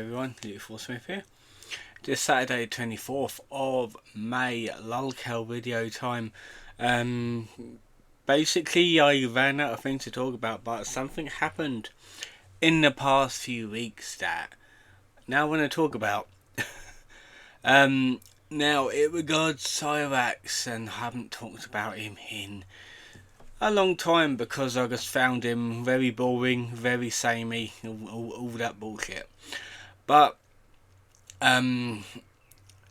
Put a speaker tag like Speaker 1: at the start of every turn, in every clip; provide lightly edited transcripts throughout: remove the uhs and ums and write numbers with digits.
Speaker 1: everyone, Beautiful Smith here. This Saturday 24th of May, lolcow video time. Um, Basically I ran out of things to talk about, but something happened in the past few weeks that now I want to talk about. um, Now it regards Cyraxx, and I haven't talked about him in a long time because I just found him very boring, very samey, all that bullshit. But um,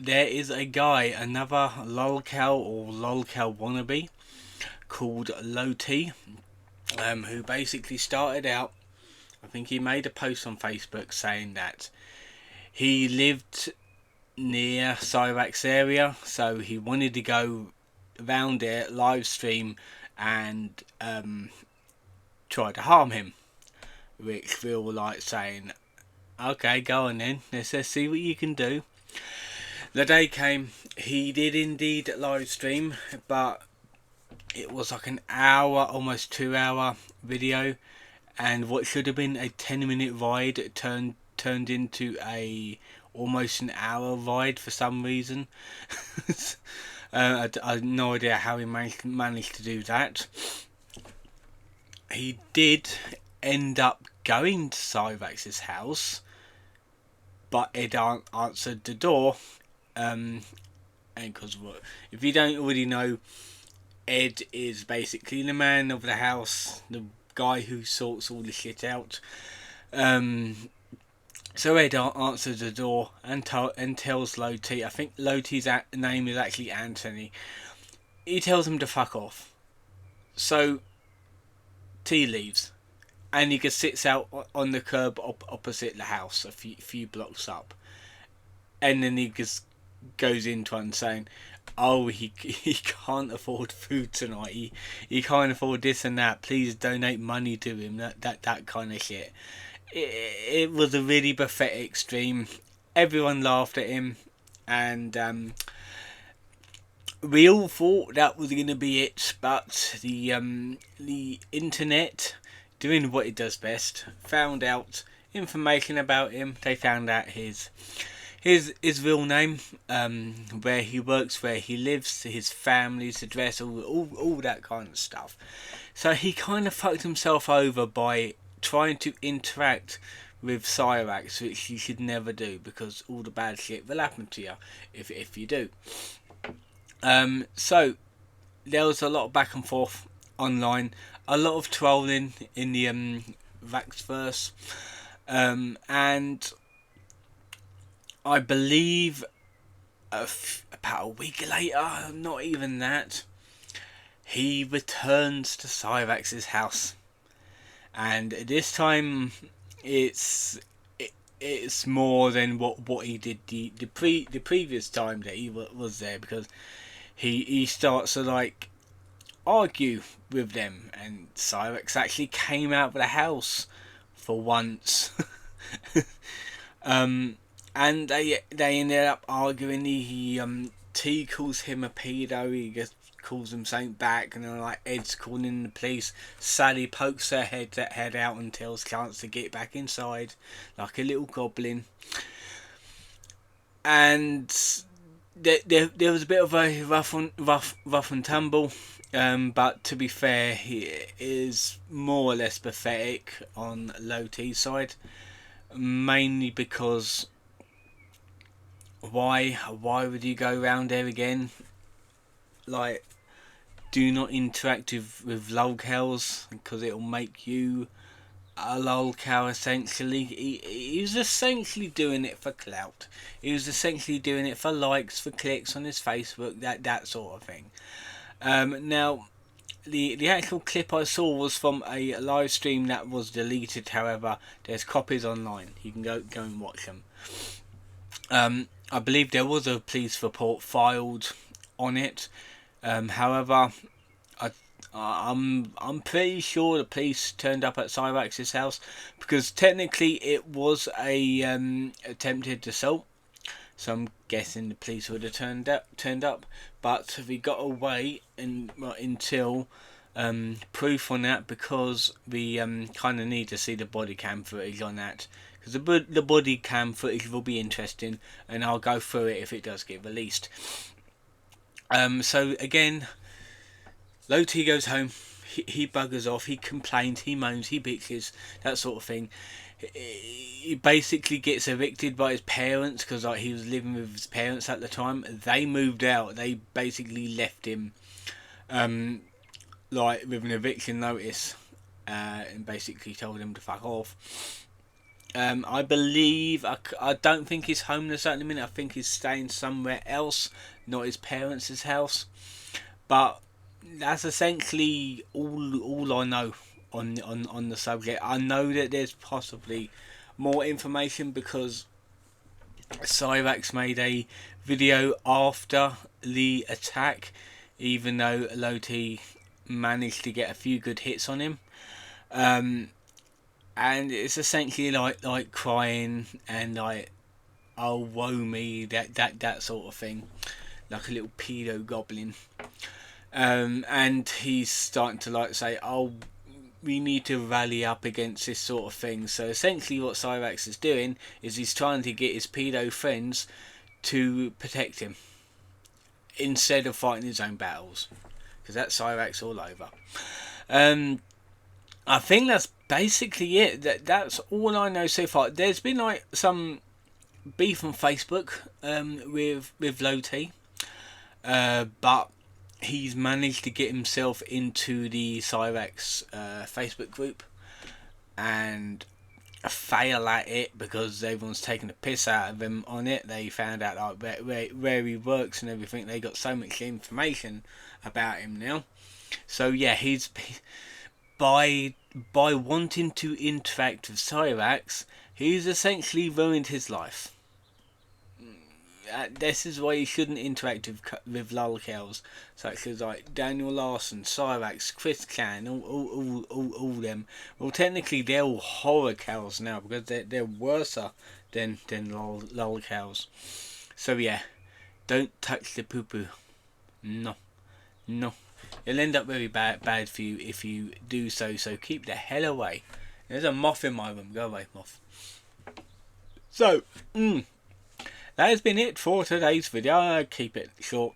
Speaker 1: there is a guy, another lolcow or lolcow wannabe called Loti, who basically started out. I think he made a post on Facebook saying that he lived near Cyraxx area, so he wanted to go around it, live stream, and try to harm him. Which we were like saying, okay, go on then, let's see what you can do. The day came, he did indeed live stream, but it was like an hour, almost 2 hour video, and what should have been a 10-minute ride turned into a almost an hour ride for some reason. I have no idea how he managed to do that. He did end up going to Cyraxx's house, but Ed answered the door. And because if you don't already know, Ed is basically the man of the house, the guy who sorts all the shit out. So Ed answers the door and tells Loti, I think Loti's name is actually Anthony, he tells him to fuck off. So T leaves, and he just sits out on the curb opposite the house, a few blocks up, and then he just goes into one saying, oh, he can't afford food tonight, he can't afford this and that, please donate money to him, that kind of shit. It was a really pathetic stream. Everyone laughed at him, and we all thought that was going to be it, but the internet, doing what it does best, found out information about him. They found out his real name, where he works, where he lives, his family's address, all that kind of stuff. So he kind of fucked himself over by trying to interact with Cyraxx, which you should never do, because all the bad shit will happen to you if you do. So there was a lot of back and forth online, a lot of trolling in the Vaxverse, and I believe about a week later, not even that, he returns to Cyraxx's house, and this time it's more than what he did the previous time that he was there, because he starts to like argue with them, and Cyraxx actually came out of the house for once. And they ended up arguing. T calls him a pedo, he just calls him something back, and then like Ed's calling in the police. Sally pokes her head out and tells Chance to get back inside like a little goblin. And there was a bit of a rough and tumble, but to be fair, he is more or less pathetic on Loti's side, mainly because why would you go around there again? Like, do not interact with lolcows, because it'll make you a lolcow essentially. He was essentially doing it for clout. He was essentially doing it for likes, for clicks on his Facebook, that sort of thing. Now, the actual clip I saw was from a live stream that was deleted. However, there's copies online. You can go and watch them. I believe there was a police report filed on it. However, I'm pretty sure the police turned up at Cyraxx's house, because technically it was a attempted assault. So I'm guessing the police would have turned up, but we got away until proof on that, because we kind of need to see the body cam footage on that, because the body cam footage will be interesting, and I'll go through it if it does get released. So again, Low T goes home. He buggers off. He complains. He moans. He bitches. That sort of thing. He basically gets evicted by his parents, because like, he was living with his parents at the time. They moved out. They basically left him, like with an eviction notice, and basically told him to fuck off. I believe I don't think he's homeless at the minute. I think he's staying somewhere else, not his parents' house. But that's essentially all I know on the subject. I know that there's possibly more information, because Cyraxx made a video after the attack, even though Loti managed to get a few good hits on him. And it's essentially like crying and like, oh woe me, that sort of thing, like a little pedo goblin. And he's starting to like say, oh, we need to rally up against this sort of thing. So essentially what Cyraxx is doing is he's trying to get his pedo friends to protect him, instead of fighting his own battles, because that's Cyraxx all over. I think that's basically it. That's all I know so far. There's been like some beef on Facebook with Low T, but he's managed to get himself into the Cyraxx Facebook group and fail at it, because everyone's taking the piss out of him on it. They found out like where he works and everything. They got so much information about him now. So yeah, he's by wanting to interact with Cyraxx, he's essentially ruined his life. This is why you shouldn't interact with lolcows, such as like Daniel Larson, Cyraxx, Chris Chan, all them. Well, technically they're all horror cows now, because they're worse than lolcows. So yeah, don't touch the poo poo. No. It'll end up very bad for you if you do so. So keep the hell away. There's a moth in my room. Go away, moth. So, that has been it for today's video. I'll keep it short.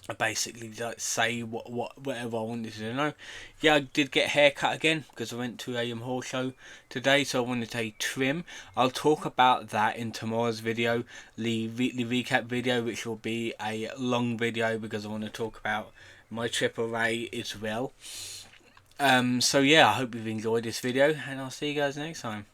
Speaker 1: I basically like say whatever I wanted to know. Yeah, I did get a haircut again, because I went to a horse show today, so I wanted a trim. I'll talk about that in tomorrow's video, the recap video, which will be a long video, because I want to talk about my trip away as well. So yeah, I hope you've enjoyed this video, and I'll see you guys next time.